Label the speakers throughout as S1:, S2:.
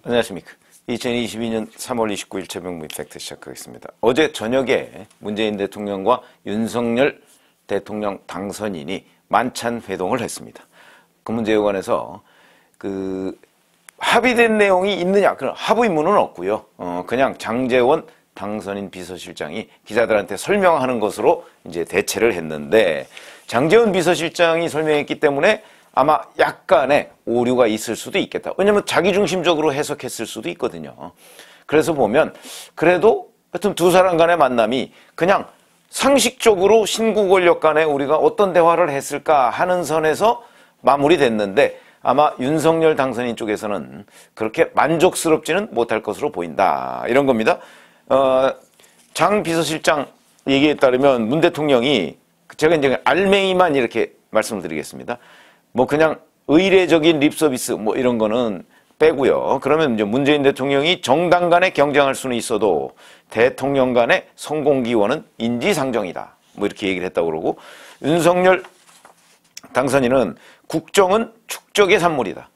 S1: 안녕하십니까. 2022년 3월 29일 최병무 팩트 시작하겠습니다. 어제 저녁에 문재인 대통령과 윤석열 대통령 당선인이 만찬 회동을 했습니다. 그 문제에 관해서 합의된 내용이 있느냐? 그런 합의문은 없고요. 그냥 장제원 당선인 비서실장이 기자들한테 설명하는 것으로 이제 대체를 했는데, 장제원 비서실장이 설명했기 때문에 아마 약간의 오류가 있을 수도 있겠다. 왜냐면 자기중심적으로 해석했을 수도 있거든요. 그래서 보면 그래도 하여튼 두 사람 간의 만남이 그냥 상식적으로 신구 권력 간에 우리가 어떤 대화를 했을까 하는 선에서 마무리됐는데, 아마 윤석열 당선인 쪽에서는 그렇게 만족스럽지는 못할 것으로 보인다, 이런 겁니다. 장 비서실장 얘기에 따르면 문 대통령이, 제가 이제 알맹이만 이렇게 말씀을 드리겠습니다. 뭐 그냥 의례적인 립서비스 뭐 이런 거는 빼고요. 그러면 이제 문재인 대통령이 정당 간에 경쟁할 수는 있어도 대통령 간의 성공 기원은 인지상정이다, 뭐 이렇게 얘기를 했다고 그러고, 윤석열 당선인은 국정은 축적의 산물이다,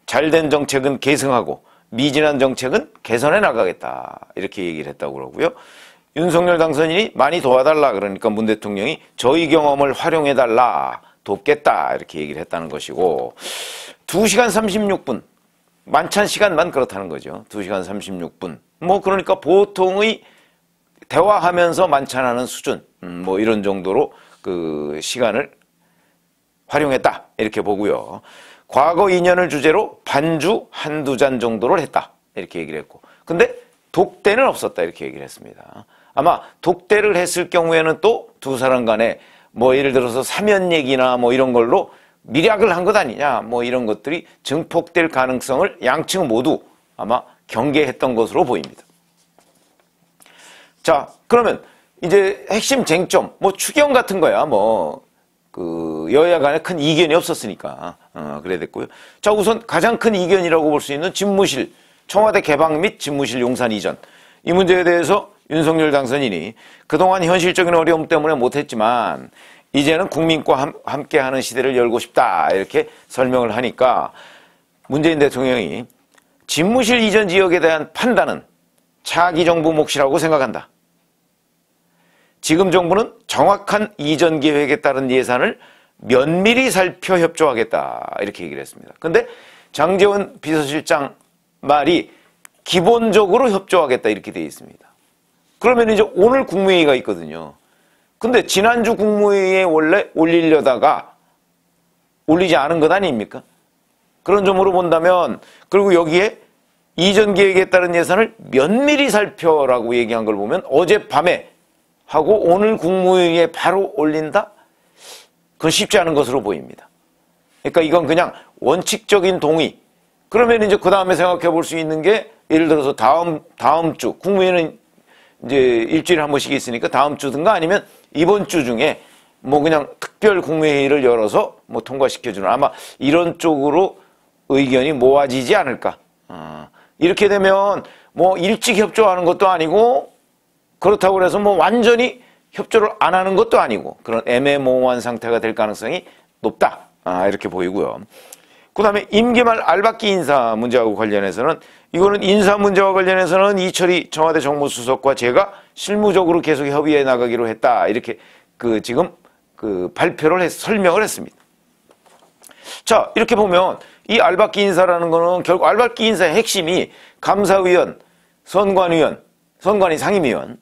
S1: 잘된 정책은 계승하고 미진한 정책은 개선해 나가겠다, 이렇게 얘기를 했다고 그러고요. 윤석열 당선인이 많이 도와달라 그러니까 문 대통령이 저희 경험을 활용해달라, 돕겠다, 이렇게 얘기를 했다는 것이고, 2시간 36분 만찬 시간만 그렇다는 거죠. 2시간 36분 뭐 그러니까 보통의 대화하면서 만찬하는 수준, 뭐 이런 정도로 그 시간을 활용했다, 이렇게 보고요. 과거 인연을 주제로 반주 한두 잔 정도를 했다, 이렇게 얘기를 했고, 근데 독대는 없었다, 이렇게 얘기를 했습니다. 아마 독대를 했을 경우에는 또 두 사람 간에 뭐 예를 들어서 사면 얘기나 뭐 이런 걸로 밀약을 한 것 아니냐, 뭐 이런 것들이 증폭될 가능성을 양측 모두 아마 경계했던 것으로 보입니다. 자, 그러면 이제 핵심 쟁점, 뭐 추경 같은 거야 뭐 여야 간에 큰 이견이 없었으니까 그래야 됐고요. 자, 우선 가장 큰 이견이라고 볼 수 있는 집무실 청와대 개방 및 집무실 용산 이전, 이 문제에 대해서 윤석열 당선인이 그동안 현실적인 어려움 때문에 못했지만 이제는 국민과 함께하는 시대를 열고 싶다, 이렇게 설명을 하니까 문재인 대통령이 집무실 이전 지역에 대한 판단은 차기 정부 몫이라고 생각한다. 지금 정부는 정확한 이전 계획에 따른 예산을 면밀히 살펴 협조하겠다, 이렇게 얘기를 했습니다. 근데 장제원 비서실장 말이 기본적으로 협조하겠다, 이렇게 되어 있습니다. 그러면 이제 오늘 국무회의가 있거든요. 근데 지난주 국무회의에 원래 올리려다가 올리지 않은 것 아닙니까? 그런 점으로 본다면, 그리고 여기에 이전 계획에 따른 예산을 면밀히 살펴라고 얘기한 걸 보면 어젯밤에 하고 오늘 국무회의에 바로 올린다? 그건 쉽지 않은 것으로 보입니다. 그러니까 이건 그냥 원칙적인 동의. 그러면 이제 그 다음에 생각해 볼 수 있는 게, 예를 들어서 다음 주 국무회의는 이제 일주일에 한 번씩 있으니까 다음 주든가 아니면 이번 주 중에 뭐 그냥 특별 국무회의를 열어서 뭐 통과시켜주는, 아마 이런 쪽으로 의견이 모아지지 않을까. 이렇게 되면 뭐 일찍 협조하는 것도 아니고, 그렇다고 해서 뭐 완전히 협조를 안 하는 것도 아니고, 그런 애매모호한 상태가 될 가능성이 높다, 이렇게 보이고요. 그 다음에 임기 말 알박기 인사 문제하고 관련해서는, 이거는 인사 문제와 관련해서는 이철희 청와대 정무수석과 제가 실무적으로 계속 협의해 나가기로 했다, 이렇게 지금 발표를 설명을 했습니다. 자, 이렇게 보면 이 알박기 인사라는 거는 결국 알박기 인사의 핵심이 감사위원, 선관위원, 선관위 상임위원,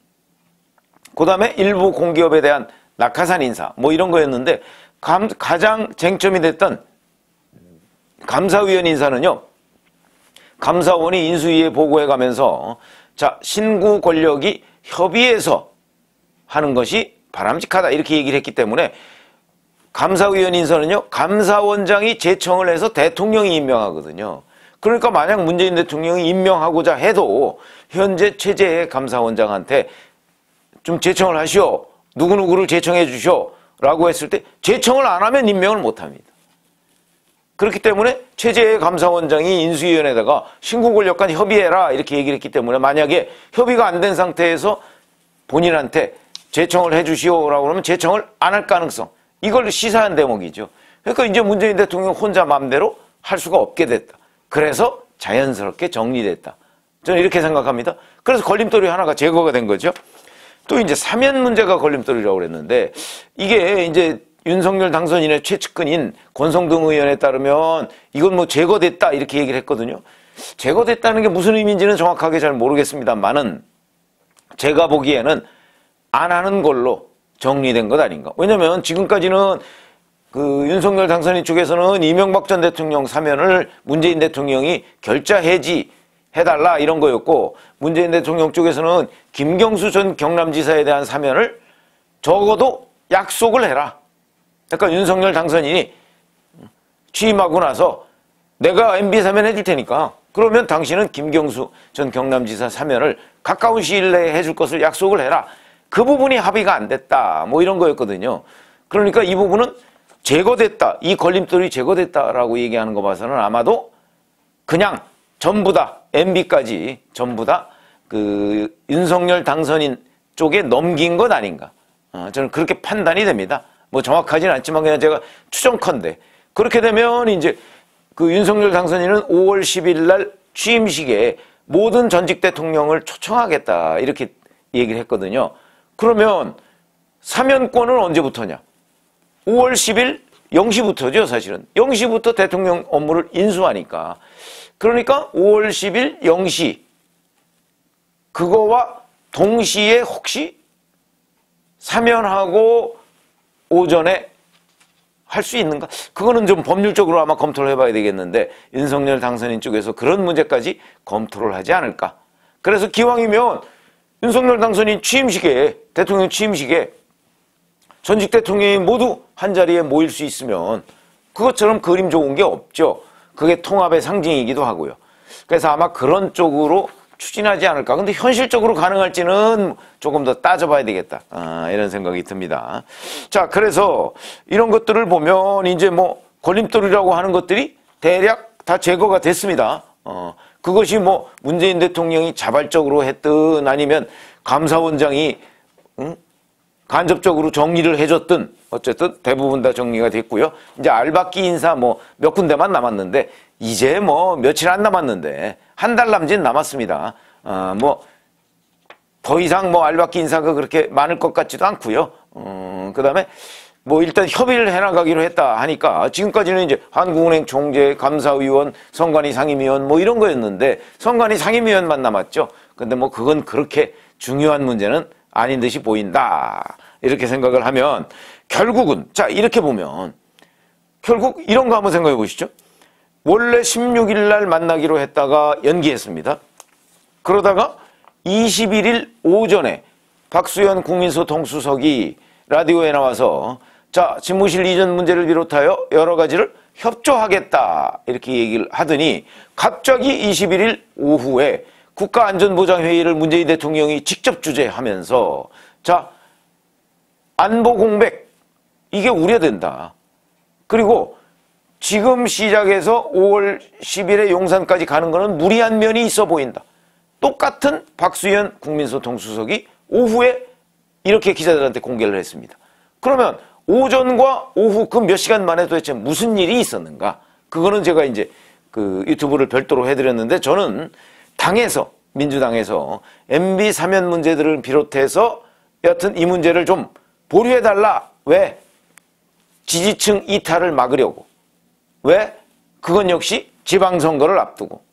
S1: 그 다음에 일부 공기업에 대한 낙하산 인사, 뭐 이런 거였는데, 가장 쟁점이 됐던 감사위원 인사는요, 감사원이 인수위에 보고해 가면서, 자, 신구 권력이 협의해서 하는 것이 바람직하다, 이렇게 얘기를 했기 때문에, 감사위원 인사는요, 감사원장이 제청을 해서 대통령이 임명하거든요. 그러니까 만약 문재인 대통령이 임명하고자 해도 현재 체제의 감사원장한테 좀 제청을 하시오, 누구누구를 제청해 주시오 라고 했을 때 제청을 안 하면 임명을 못 합니다. 그렇기 때문에 체제의 감사원장이 인수위원회에다가 신구 권력 간 협의해라, 이렇게 얘기를 했기 때문에, 만약에 협의가 안 된 상태에서 본인한테 제청을 해 주시오라고 그러면 제청을 안 할 가능성, 이걸 시사한 대목이죠. 그러니까 이제 문재인 대통령 혼자 마음대로 할 수가 없게 됐다. 그래서 자연스럽게 정리됐다. 저는 이렇게 생각합니다. 그래서 걸림돌이 하나가 제거가 된 거죠. 또 이제 사면 문제가 걸림돌이라고 그랬는데, 이게 이제 윤석열 당선인의 최측근인 권성동 의원에 따르면 이건 뭐 제거됐다 이렇게 얘기를 했거든요. 제거됐다는 게 무슨 의미인지는 정확하게 잘 모르겠습니다만은 제가 보기에는 안 하는 걸로 정리된 것 아닌가. 왜냐면 지금까지는 그 윤석열 당선인 쪽에서는 이명박 전 대통령 사면을 문재인 대통령이 결자 해지해달라 이런 거였고, 문재인 대통령 쪽에서는 김경수 전 경남지사에 대한 사면을 적어도 약속을 해라. 그러니까 윤석열 당선인이 취임하고 나서 내가 MB 사면 해줄 테니까 그러면 당신은 김경수 전 경남지사 사면을 가까운 시일 내에 해줄 것을 약속을 해라. 그 부분이 합의가 안 됐다. 뭐 이런 거였거든요. 그러니까 이 부분은 제거됐다. 이 걸림돌이 제거됐다라고 얘기하는 거 봐서는 아마도 그냥 전부 다 MB까지 전부 다 그 윤석열 당선인 쪽에 넘긴 것 아닌가. 저는 그렇게 판단이 됩니다. 뭐 정확하지는 않지만 그냥 제가 추정컨대 그렇게 되면 이제 그 윤석열 당선인은 5월 10일 날 취임식에 모든 전직 대통령을 초청하겠다 이렇게 얘기를 했거든요. 그러면 사면권은 언제부터냐? 5월 10일 0시부터죠, 사실은. 0시부터 대통령 업무를 인수하니까. 그러니까 5월 10일 0시 그거와 동시에 혹시 사면하고 오전에 할 수 있는가? 그거는 좀 법률적으로 아마 검토를 해봐야 되겠는데 윤석열 당선인 쪽에서 그런 문제까지 검토를 하지 않을까? 그래서 기왕이면 윤석열 당선인 취임식에, 대통령 취임식에 전직 대통령이 모두 한자리에 모일 수 있으면 그것처럼 그림 좋은 게 없죠. 그게 통합의 상징이기도 하고요. 그래서 아마 그런 쪽으로 추진하지 않을까. 근데 현실적으로 가능할지는 조금 더 따져봐야 되겠다. 이런 생각이 듭니다. 자, 그래서 이런 것들을 보면 이제 뭐 걸림돌이라고 하는 것들이 대략 다 제거가 됐습니다. 그것이 뭐 문재인 대통령이 자발적으로 했든 아니면 감사원장이 간접적으로 정리를 해줬든 어쨌든 대부분 다 정리가 됐고요. 이제 알박기 인사 뭐 몇 군데만 남았는데 이제 뭐 며칠 안 남았는데 한 달 남짓 남았습니다. 뭐 더 이상 뭐 알박기 인사가 그렇게 많을 것 같지도 않고요. 그다음에 뭐 일단 협의를 해나가기로 했다 하니까 지금까지는 이제 한국은행 총재, 감사위원, 선관위 상임위원 뭐 이런 거였는데 선관위 상임위원만 남았죠. 근데 뭐 그건 그렇게 중요한 문제는 아닌 듯이 보인다. 이렇게 생각을 하면 결국은 자 이렇게 보면 결국 이런 거 한번 생각해 보시죠. 원래 16일 날 만나기로 했다가 연기했습니다. 그러다가 21일 오전에 박수현 국민소통수석이 라디오에 나와서 자 집무실 이전 문제를 비롯하여 여러 가지를 협조하겠다 이렇게 얘기를 하더니 갑자기 21일 오후에 국가안전보장회의를 문재인 대통령이 직접 주재하면서 자 안보 공백 이게 우려된다. 그리고 지금 시작해서 5월 10일에 용산까지 가는 거는 무리한 면이 있어 보인다. 똑같은 박수현 국민소통수석이 오후에 이렇게 기자들한테 공개를 했습니다. 그러면 오전과 오후 그 몇 시간 만에 도대체 무슨 일이 있었는가? 그거는 제가 이제 그 유튜브를 별도로 해드렸는데 저는 당에서 민주당에서 MB 사면 문제들을 비롯해서 여하튼 이 문제를 좀 보류해달라. 왜? 지지층 이탈을 막으려고. 왜? 그건 역시 지방선거를 앞두고.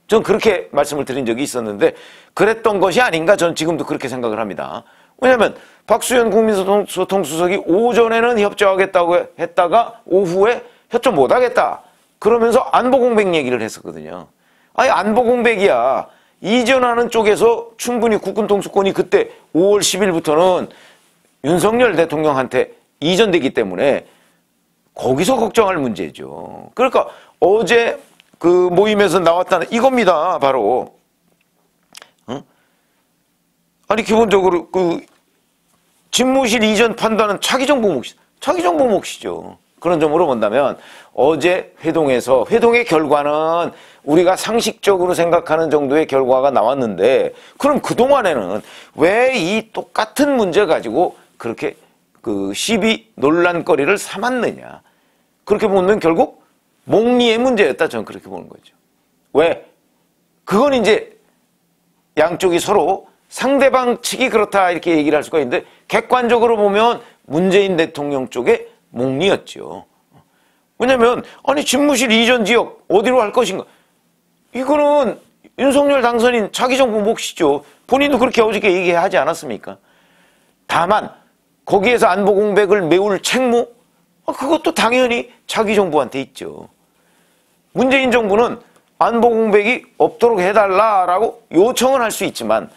S1: 전 그렇게 말씀을 드린 적이 있었는데 그랬던 것이 아닌가 저는 지금도 그렇게 생각을 합니다. 왜냐하면 박수현 국민소통수석이 오전에는 협조하겠다고 했다가 오후에 협조 못하겠다. 그러면서 안보공백 얘기를 했었거든요. 아니 안보공백이야. 이전하는 쪽에서 충분히 국군통수권이 그때 5월 10일부터는 윤석열 대통령한테 이전되기 때문에 거기서 걱정할 문제죠. 그러니까 어제 그 모임에서 나왔다는 이겁니다. 바로 아니 기본적으로 그 집무실 이전 판단은 차기정부 몫이죠. 그런 점으로 본다면 어제 회동의 결과는 우리가 상식적으로 생각하는 정도의 결과가 나왔는데 그럼 그동안에는 왜 이 똑같은 문제 가지고 그렇게 그 시비 논란거리를 삼았느냐. 그렇게 보면 결국 목리의 문제였다. 저는 그렇게 보는 거죠. 왜? 그건 이제 양쪽이 서로 상대방 측이 그렇다 이렇게 얘기를 할 수가 있는데 객관적으로 보면 문재인 대통령 쪽의 몽리였죠. 왜냐면 아니 집무실 이전 지역 어디로 할 것인가? 이거는 윤석열 당선인 차기 정부 몫이죠. 본인도 그렇게 어저께 얘기하지 않았습니까? 다만 거기에서 안보 공백을 메울 책무? 그것도 당연히 차기 정부한테 있죠. 문재인 정부는 안보 공백이 없도록 해달라라고 요청은 할 수 있지만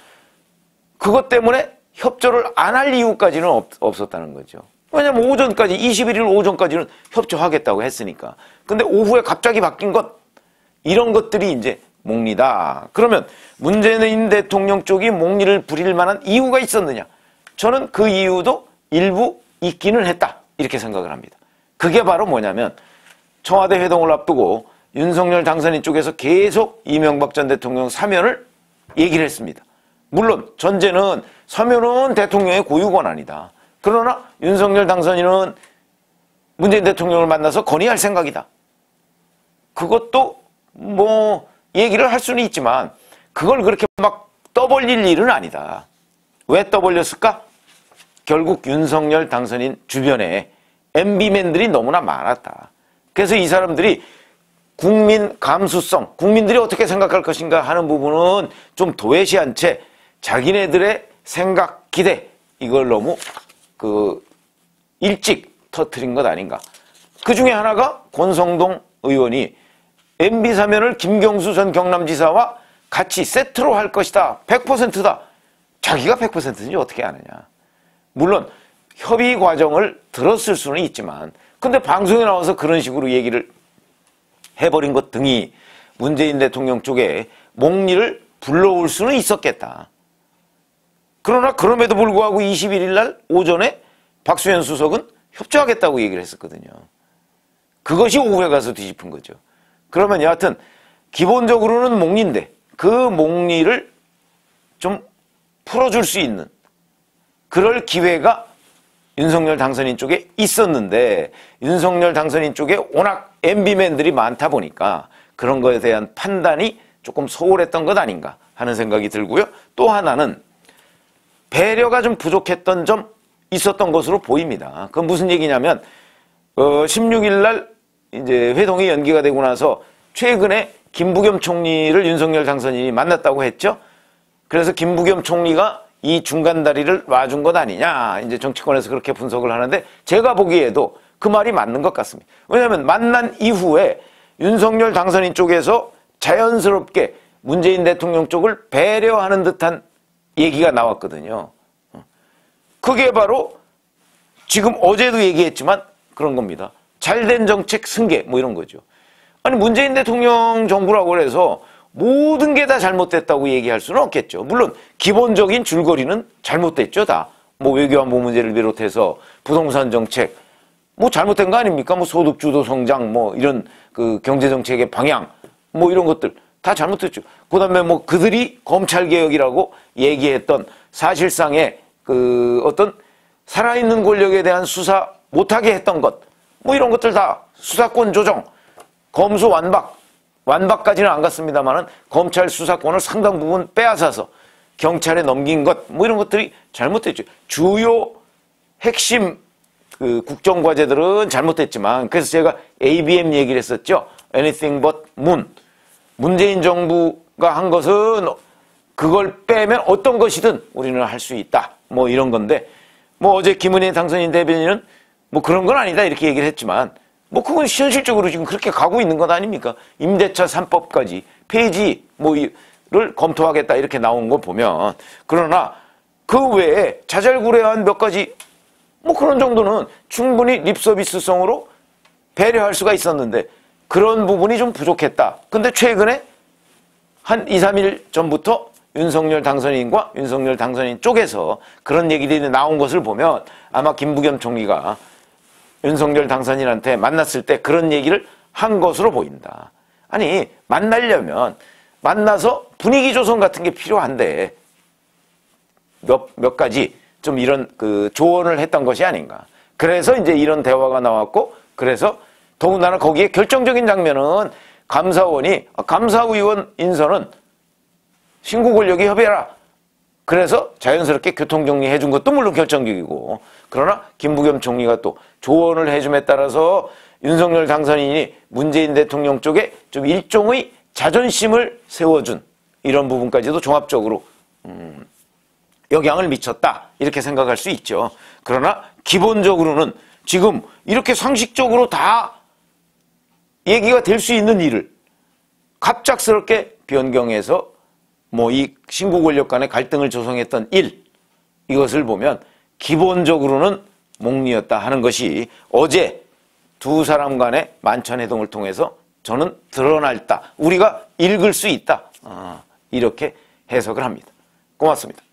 S1: 그것 때문에 협조를 안 할 이유까지는 없었다는 거죠. 왜냐면 오전까지 21일 오전까지는 협조하겠다고 했으니까. 근데 오후에 갑자기 바뀐 것 이런 것들이 이제 몽리다. 그러면 문재인 대통령 쪽이 몽리를 부릴 만한 이유가 있었느냐? 저는 그 이유도 일부 있기는 했다. 이렇게 생각을 합니다. 그게 바로 뭐냐면 청와대 회동을 앞두고 윤석열 당선인 쪽에서 계속 이명박 전 대통령 사면을 얘기를 했습니다. 물론 전제는 사면은 대통령의 고유 권한이다. 그러나 윤석열 당선인은 문재인 대통령을 만나서 건의할 생각이다. 그것도 뭐 얘기를 할 수는 있지만 그걸 그렇게 막 떠벌릴 일은 아니다. 왜 떠벌렸을까? 결국 윤석열 당선인 주변에 MB맨들이 너무나 많았다. 그래서 이 사람들이 국민 감수성, 국민들이 어떻게 생각할 것인가 하는 부분은 좀 도외시한 채 자기네들의 생각, 기대 이걸 너무 일찍 터뜨린 것 아닌가. 그 중에 하나가 권성동 의원이 MB 사면을 김경수 전 경남지사와 같이 세트로 할 것이다. 100%다. 자기가 100%인지 어떻게 아느냐. 물론 협의 과정을 들었을 수는 있지만 근데 방송에 나와서 그런 식으로 얘기를 해버린 것 등이 문재인 대통령 쪽에 몽리를 불러올 수는 있었겠다. 그러나 그럼에도 불구하고 21일 날 오전에 박수현 수석은 협조하겠다고 얘기를 했었거든요. 그것이 오후에 가서 뒤집은 거죠. 그러면 여하튼 기본적으로는 몽리인데 그 몽리를 좀 풀어줄 수 있는 그럴 기회가 윤석열 당선인 쪽에 있었는데 윤석열 당선인 쪽에 워낙 MB맨들이 많다 보니까 그런 거에 대한 판단이 조금 소홀했던 것 아닌가 하는 생각이 들고요. 또 하나는 배려가 좀 부족했던 점 있었던 것으로 보입니다. 그건 무슨 얘기냐면 16일 날 이제 회동이 연기가 되고 나서 최근에 김부겸 총리를 윤석열 당선인이 만났다고 했죠. 그래서 김부겸 총리가 이 중간 다리를 놔준 것 아니냐 이제 정치권에서 그렇게 분석을 하는데 제가 보기에도 그 말이 맞는 것 같습니다. 왜냐하면 만난 이후에 윤석열 당선인 쪽에서 자연스럽게 문재인 대통령 쪽을 배려하는 듯한 얘기가 나왔거든요. 그게 바로 지금 어제도 얘기했지만 그런 겁니다. 잘된 정책 승계 뭐 이런 거죠. 아니 문재인 대통령 정부라고 해서 모든 게 다 잘못됐다고 얘기할 수는 없겠죠. 물론 기본적인 줄거리는 잘못됐죠. 다. 뭐 외교안보 문제를 비롯해서 부동산 정책 뭐 잘못된 거 아닙니까? 뭐 소득주도 성장 뭐 이런 그 경제정책의 방향 뭐 이런 것들 다 잘못됐죠. 그다음에 뭐 그들이 검찰개혁이라고 얘기했던 사실상의 그 어떤 살아있는 권력에 대한 수사 못하게 했던 것 뭐 이런 것들 다 수사권 조정 검수 완박까지는 안 갔습니다만은 검찰 수사권을 상당 부분 빼앗아서 경찰에 넘긴 것 뭐 이런 것들이 잘못됐죠. 주요 핵심 그 국정과제들은 잘못됐지만 그래서 제가 ABM 얘기를 했었죠. Anything but Moon. 문재인 정부가 한 것은 그걸 빼면 어떤 것이든 우리는 할 수 있다. 뭐 이런 건데 뭐 어제 김은혜 당선인 대변인은 뭐 그런 건 아니다 이렇게 얘기를 했지만 뭐 그건 현실적으로 지금 그렇게 가고 있는 것 아닙니까? 임대차 3법까지 폐지 뭐를 검토하겠다 이렇게 나온 거 보면 그러나 그 외에 자잘구레한 몇 가지 뭐 그런 정도는 충분히 립서비스성으로 배려할 수가 있었는데 그런 부분이 좀 부족했다. 근데 최근에 한 2, 3일 전부터 윤석열 당선인과 윤석열 당선인 쪽에서 그런 얘기들이 나온 것을 보면 아마 김부겸 총리가 윤석열 당선인한테 만났을 때 그런 얘기를 한 것으로 보인다. 아니 만나려면 만나서 분위기 조성 같은 게 필요한데 몇 가지 좀 이런 그 조언을 했던 것이 아닌가. 그래서 이제 이런 대화가 나왔고 그래서 더군다나 거기에 결정적인 장면은 감사원이 감사의원 인선은 신고 권력이 협의해라. 그래서 자연스럽게 교통정리해 준 것도 물론 결정적이고, 그러나 김부겸 총리가 또 조언을 해줌에 따라서 윤석열 당선인이 문재인 대통령 쪽에 좀 일종의 자존심을 세워준 이런 부분까지도 종합적으로 영향을 미쳤다, 이렇게 생각할 수 있죠. 그러나 기본적으로는 지금 이렇게 상식적으로 다 얘기가 될 수 있는 일을 갑작스럽게 변경해서 뭐 이 신구 권력 간의 갈등을 조성했던 일, 이것을 보면 기본적으로는 목리였다 하는 것이 어제 두 사람 간의 만찬회동을 통해서 저는 드러났다, 우리가 읽을 수 있다, 이렇게 해석을 합니다. 고맙습니다.